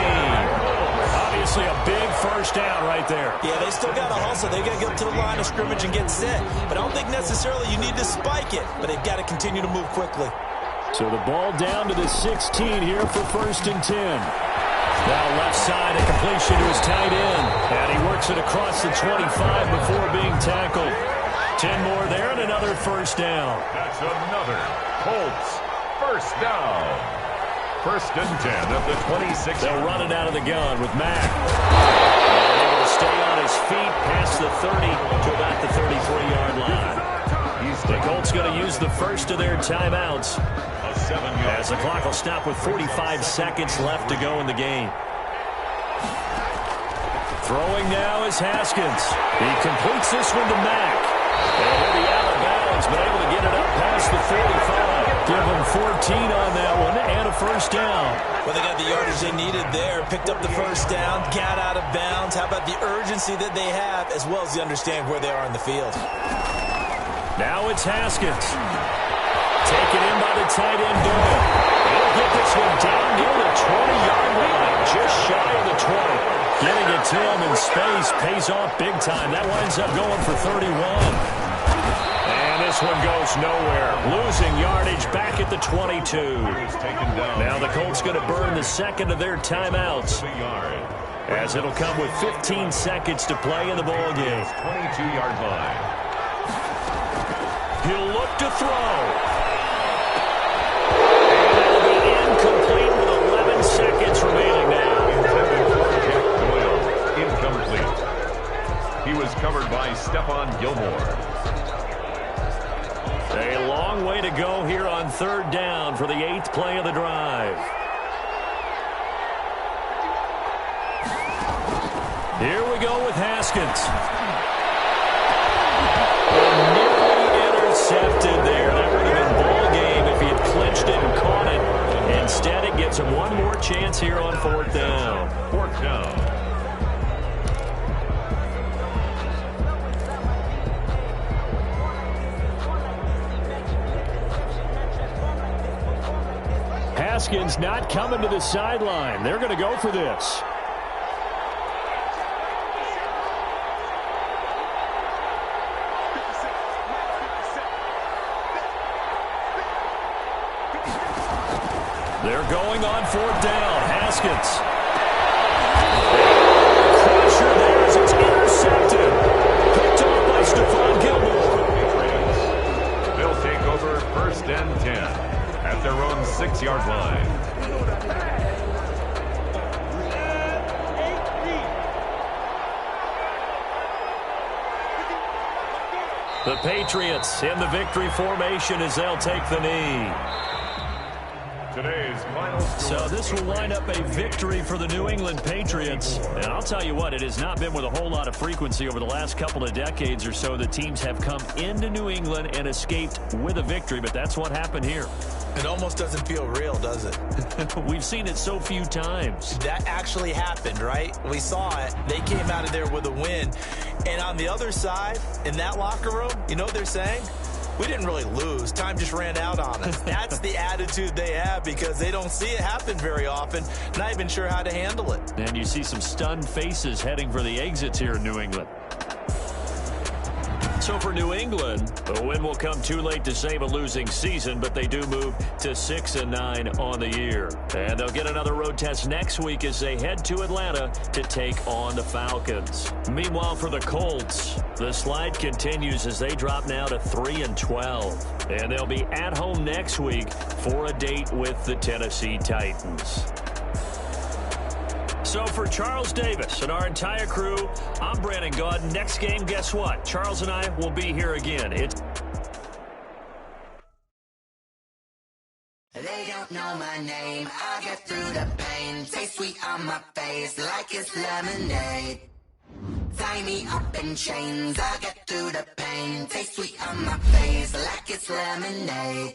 Obviously a big first down right there. Yeah, they still got to hustle. They got to get to the line of scrimmage and get set. But I don't think necessarily you need to spike it. But they've got to continue to move quickly. So the ball down to the 16 here for first and 10. Now left side, a completion to his tight end. And he works it across the 25 before being tackled. 10 more there and another first down. That's another Colts first down. First and 10 at the 26. They'll run it out of the gun with Mack. And able to stay on his feet past the 30 to about the 33-yard line. The Colts going to use the first of their timeouts as the clock will stop with 45 seconds left to go in the game. Throwing now is Haskins. He completes this one to Mack. And he'll be out of bounds, but able to get it up past the 45. Give him 14 on that one and a first down. Well, they got the yardage they needed there. Picked up the first down, got out of bounds. How about the urgency that they have as well as they understand where they are in the field? Now it's Haskins. Taken in by the tight end Doyle. He'll get this one down near the 20-yard line, just shy of the 20. Getting it to him in space pays off big time. That winds up going for 31. And this one goes nowhere. Losing yardage back at the 22. Now the Colts going to burn the second of their timeouts, as it'll come with 15 seconds to play in the ballgame. 22-yard line. He'll look to throw. And it'll be incomplete with 11 seconds remaining now. Incomplete. He was covered by Stephon Gilmore. A long way to go here on third down for the 8th play of the drive. Here we go with Haskins. Nearly intercepted there. That would have been ball game if he had clinched it and caught it. Instead, it gives him one more chance here on fourth down. Fourth down. Haskins not coming to the sideline. They're going to go for this. They're going on fourth down. Haskins. Pressure there as it's intercepted. Picked off by Stephon Gilmore. They'll take over first and 10 at their own 6-yard line. The Patriots in the victory formation as they'll take the knee. Today's final score. So this will wind up a victory for the New England Patriots. And I'll tell you what, it has not been with a whole lot of frequency over the last couple of decades or so that teams have come into New England and escaped with a victory, but that's what happened here. It almost doesn't feel real, does it? We've seen it so few times. That actually happened, right? We saw it. They came out of there with a win. And on the other side, in that locker room, you know what they're saying? We didn't really lose. Time just ran out on us. That's the attitude they have because they don't see it happen very often. Not even sure how to handle it. And you see some stunned faces heading for the exits here in New England. So for New England, the win will come too late to save a losing season, but they do move to 6-9 on the year. And they'll get another road test next week as they head to Atlanta to take on the Falcons. Meanwhile, for the Colts, the slide continues as they drop now to 3-12. And they'll be at home next week for a date with the Tennessee Titans. So for Charles Davis and our entire crew, I'm Brandon Gaud. Next game, guess what? Charles and I will be here again. They don't know my name. I get through the pain. Taste sweet on my face like it's lemonade. Tie me up in chains. I get through the pain. Taste sweet on my face like it's lemonade.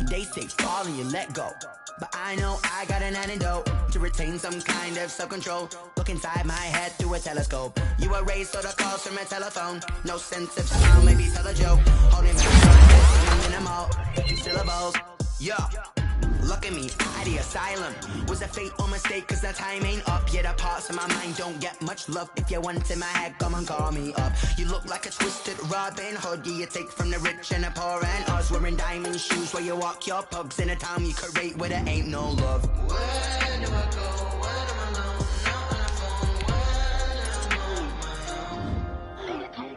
They say fall and you let go, but I know I got an antidote to retain some kind of self-control. Look inside my head through a telescope. You erase all the calls from a telephone. No sense of sound, maybe tell a joke. Holding back minimal syllables. Yeah. Look at me, at the asylum. Was a fate or mistake, cause the time ain't up. Yet the parts of my mind don't get much love. If you want in my head, come and call me up. You look like a twisted Robin Hood. You take from the rich and the poor and us. Wearing diamond shoes where you walk your pugs in a town you create where there ain't no love. Where do I go? When I'm alone? Not on the phone. When I'm on my own.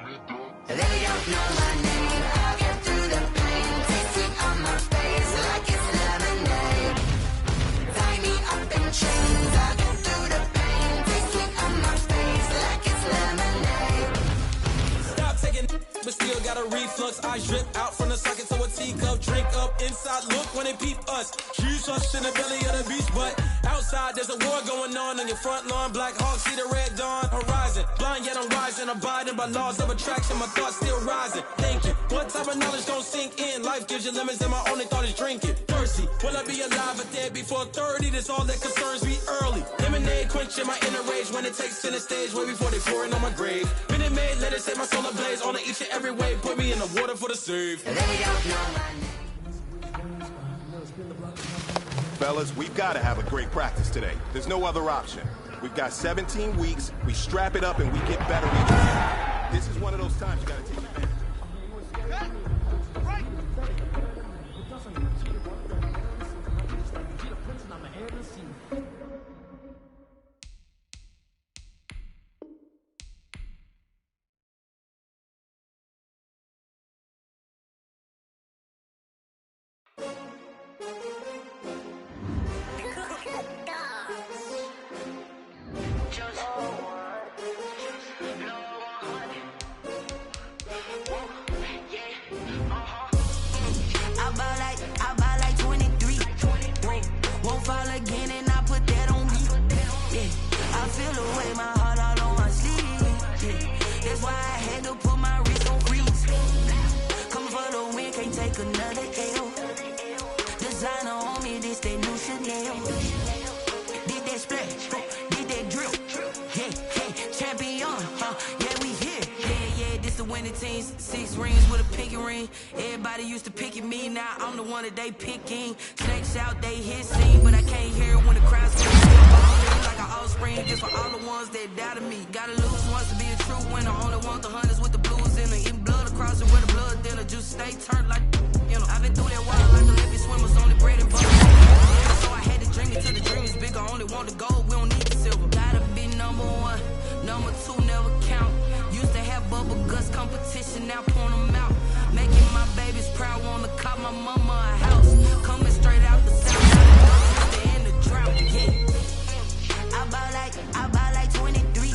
They don't know my name. I'll get through the pain. Taste it on my face like it's lemonade. Tie me up in chains. I'll get through the pain. Taste it on my face like it's lemonade. Stop taking, but still got a reflux. I drip out from the socket to a teacup. Drink up inside, look when they peep us. Shoes us in the belly of the beach, but outside there's a war going on your front lawn. Black Hawk, see the red dawn horizon. Blind yet I'm rising, abiding by laws of attraction. My thoughts still rising. Thinking, what type of knowledge don't sink in? Life gives you lemons and my only thought is drinking. Thirsty, will I be alive or dead before 30? That's all that concerns me early. Lemonade quenching my inner rage when it takes center stage way before they pour it on my grave. Minute Maid, let it set my soul ablaze. On each and every way, put me in the water for the save. They don't know my name. Fellas, we've got to have a great practice today. There's no other option. We've got 17 weeks, we strap it up, and we get better each week. This is one of those times you got to take advantage. Six rings with a pinky ring. Everybody used to picking me, now I'm the one that they picking. Snakes out, they hit scene, but I can't hear when the crowd's still ballin' like an offspring. Just for all the ones that doubted me. Gotta lose once to be a true winner. Only want the hunters with the blues in it. Eating blood across it where the blood dinner. Just stay turned like, you know. I've been through that water like the Olympic swimmers, only bread and butter. So I had to drink it till the dream is bigger. Only want the gold, we don't need the silver. Gotta be number one, number two never count. Used to have bubble guts competition, now point them out. Making my babies proud, wanna cop my mama a house. Coming straight out the south, to end the drought, yeah. I buy like 23.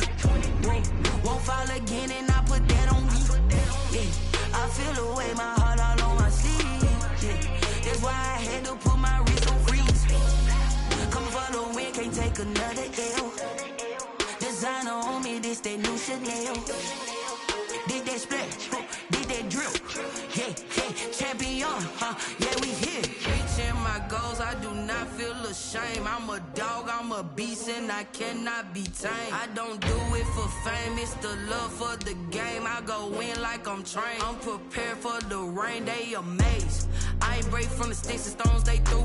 Won't fall again and I put that on me. Yeah. I feel the way my heart all on my sleeve. Yeah. That's why I had to put my take another L. Designer on me, this that new Chanel. Did that splash, did that drill. Yeah, yeah, champion, yeah, we here. Reaching my goals, I do not feel ashamed. I'm a dog, I'm a beast, and I cannot be tamed. I don't do it for fame, it's the love for the game. I go in like I'm trained. I'm prepared for the rain, they amazed. I ain't break from the sticks and stones they threw.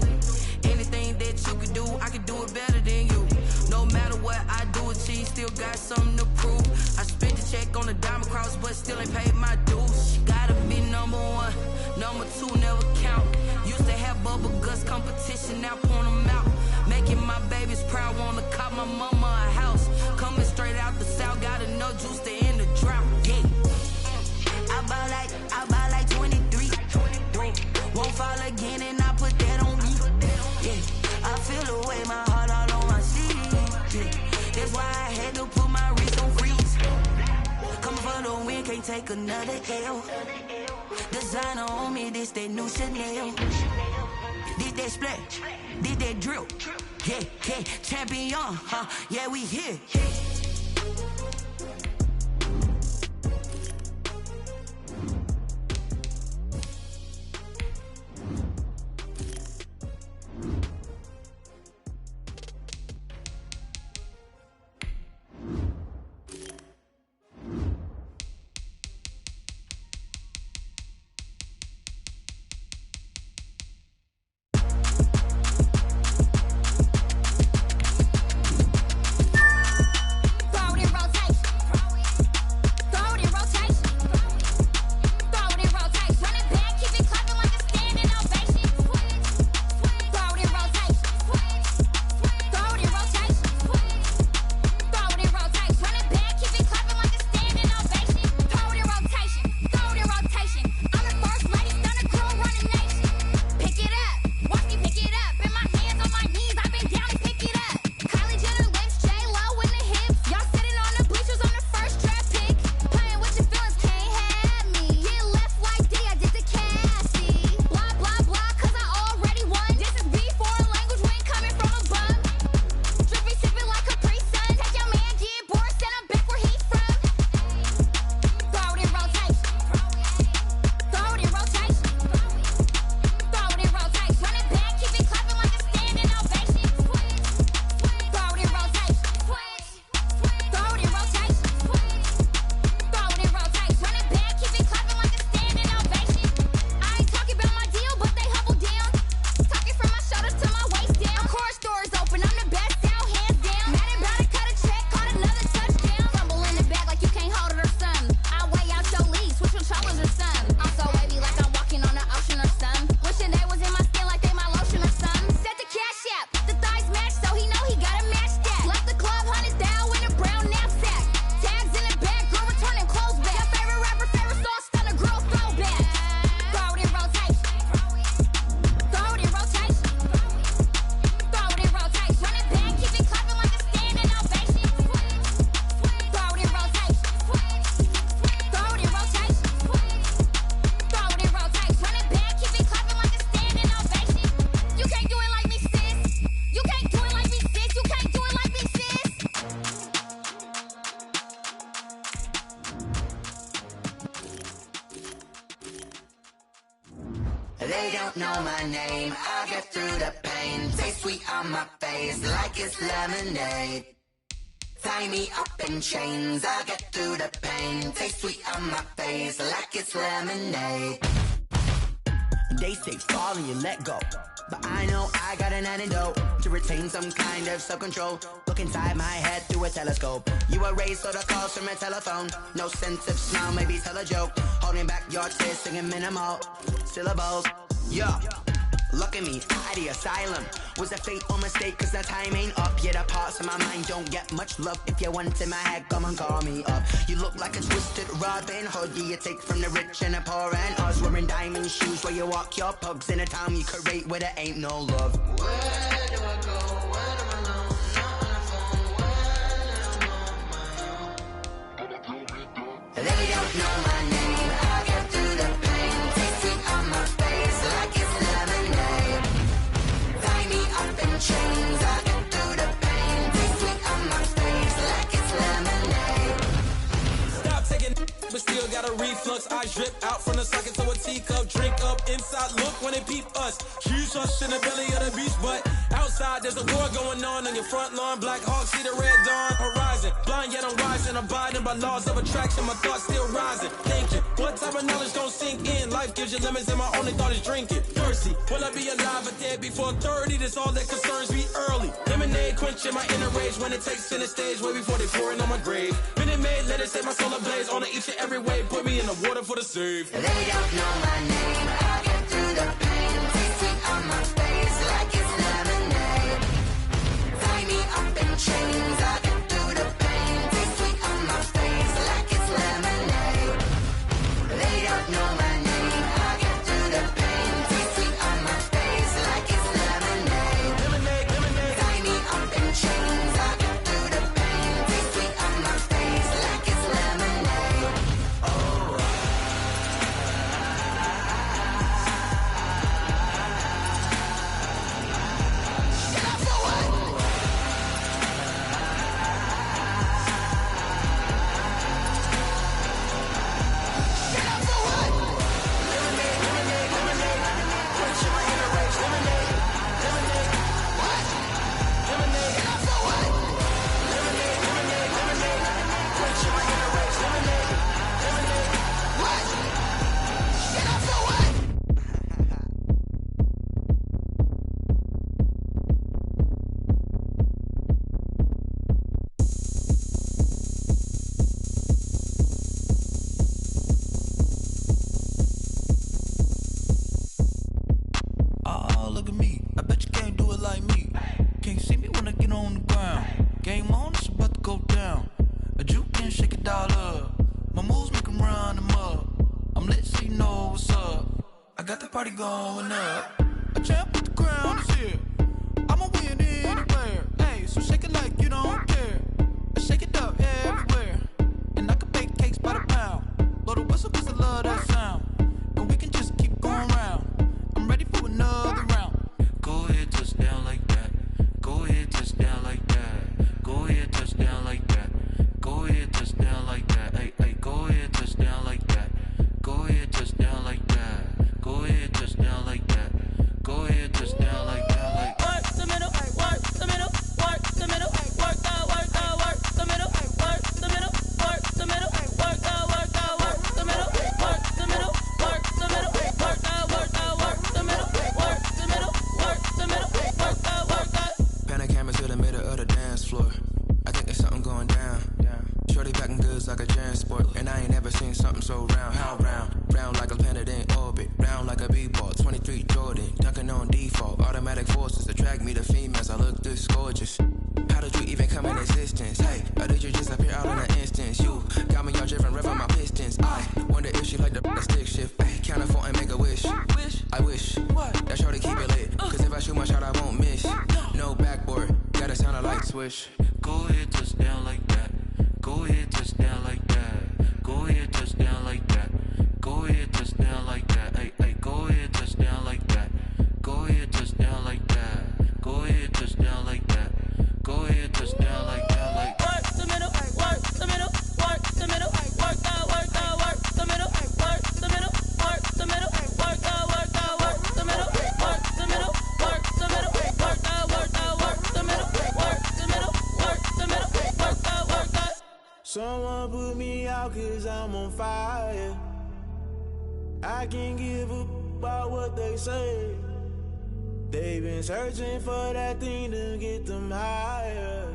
Anything that you can do, I can do it better than you. No matter what I do, achieve, still got something to prove. I spent the check on the diamond cross, but still ain't paid my dues. Gotta be number one, number two never count. Used to have bubble guts competition, now point them out. Making my babies proud, wanna cop my mama a house. Coming straight out the south, got enough juice to end the drought. Yeah, I bought like 23. Won't fall again, and I put that on me. Yeah, I feel the way, my heart all on my sleeve. Yeah, that's why I had to put my wrist on freeze. Coming for the win, can't take another L. Designer on me, this that new Chanel. Did that splash, did that drill. Yeah, yeah, champion, yeah, we here. They don't know my name, I get through the pain. Taste sweet on my face like it's lemonade. Tie me up in chains, I get through the pain. Taste sweet on my face like it's lemonade. They say fall and you let go, but I know I got an antidote to retain some kind of self-control. Look inside my head through a telescope. You erase all the calls from a telephone. No sense of smile, maybe tell a joke. Holding back your tears, singing minimal syllables. Yeah, look at me, out the asylum. Was a fate or mistake, cause the time ain't up. Yeah, the parts of my mind don't get much love. If you want in my head, come and call me up. You look like a twisted Robin Hood. Yeah, you take from the rich and the poor and us. Wearing diamond shoes where you walk your pugs in a town you create where there ain't no love. Where do I go? When am I alone? Not on the phone. When I'm on my own. They don't know my name. I get through the pain. Taste sweet on my face like it's lemonade. Tie me up in chains. I get through the pain. inside look when they peep us. She's us in the belly of the beast, but outside there's a war going on your front lawn. Black Hawk see the red dawn horizon. Blind yet I'm rising, abiding by laws of attraction. My thoughts still rising. Thinking, what type of knowledge gon' sink in? Life gives you limits and my only thought is drinking. Thirsty, will I be alive or dead before 30? That's all that concerns me early. Lemonade quenching my inner rage when it takes center stage way before they pouring on my grave. Minute Maid, let it set my soul ablaze on each and every way. Put me in the water for the save. They don't know my name. I get through the pain. Taste sweet on my face like it's lemonade. Tie me up in chains. I get through the pain. Taste sweet on my face like it's lemonade. They don't know my name. I get through the pain. Taste sweet on my face like it's lemonade. Lemonade, lemonade. Tie me up in chains. I get through the pain. Taste sweet on my face like it's lemonade. Oh, look at me. I bet you can't do it like me. Can't see me when I get on the ground. Game on, it's about to go down. A juke and shake it all up. My moves make 'em run them up. I'm lit so you know what's up. I got the party going up. A champ with the crown is here. I'ma win anywhere. Hey, so shake it like you don't care. I shake it up everywhere. And I can bake cakes by the pound. Blow the whistle 'cause I love that sound. And we can just keep going round. I'm ready for another round. Go ahead, touch down like that. Go ahead, touch down like that. Go ahead, touch down like that. Go ahead, touch down like that. Hey, hey, go ahead, touch down like that. Go ahead, touch down like that. Go ahead, touch down like that. Go ahead, touch down like that. Like work the middle, work the middle, work the middle, work the middle, work the middle, work the middle, work the middle, work the middle, work the middle, work the middle, work the middle, work the middle, work the Pan a camera to the middle of the dance floor. I think there's something going down. Shorty packing goods like a transport. And I ain't never seen something so round. How round? Round like a planet in orbit. Round like a b-ball. 23 Jordan. Dunking on default. Automatic forces attract me to females. I look this gorgeous. How did you even come in existence? Hey, or did you just appear out in an instance? You got me all driven, revving my pistons. I wonder if she like the stick shift. Ay, count a four and make a wish. I wish that shorty keep it lit. Cause if I shoot my shot, I won't miss. No backboard, gotta sound a light switch. Go ahead, touch down like that. Go ahead, touch down like that. Go ahead, touch down like that. Go ahead, touch down like that. Hey, hey, go ahead, touch down like that. Go ahead, touch down like that. Go ahead, touch down like that. Go ahead, touch down like that. Like work the middle, work the middle, work the middle, work the middle, work the middle, work the middle, work the middle, work the middle, work the middle, work the middle, work the middle, work the middle, work the. Someone put me out 'cause I'm on fire. I can't give a about what they say. They've been searching for that thing to get them higher.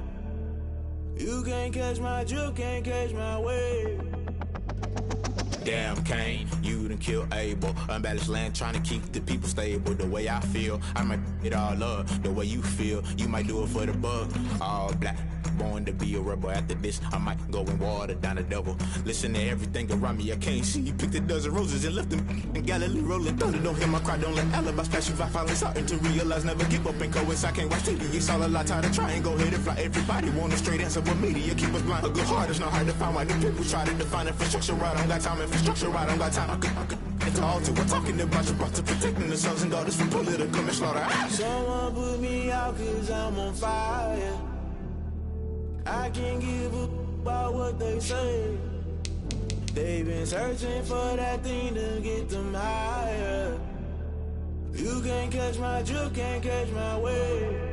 You can't catch my drift, can't catch my wave. Damn, Kane, you done killed Abel. Unbalanced land, trying to keep the people stable. The way I feel, I might it all up. The way you feel, you might do it for the bug. All black, born to be a rebel. After this, I might go and water down the devil. Listen to everything around me, I can't see. You picked a dozen roses and left them in Galilee rolling thunder. Don't hear my cry, don't let alibis pass you by. Finally starting to realize, never give up and coincide. Can't watch TV, it's all a lot. Tired of trying, go ahead and fly. Everybody want a straight answer, but media keep us blind. A good heart is not hard to find. Why the people try to define infrastructure right? I don't got time, infrastructure right, I don't got time. I could it's all to. We're talking about you, brought to protecting the sons and daughters from political manslaughter. Someone put me out 'cause I'm on fire. I can't give a about what they say. They've been searching for that thing to get them higher. You can't catch my drift, can't catch my wave.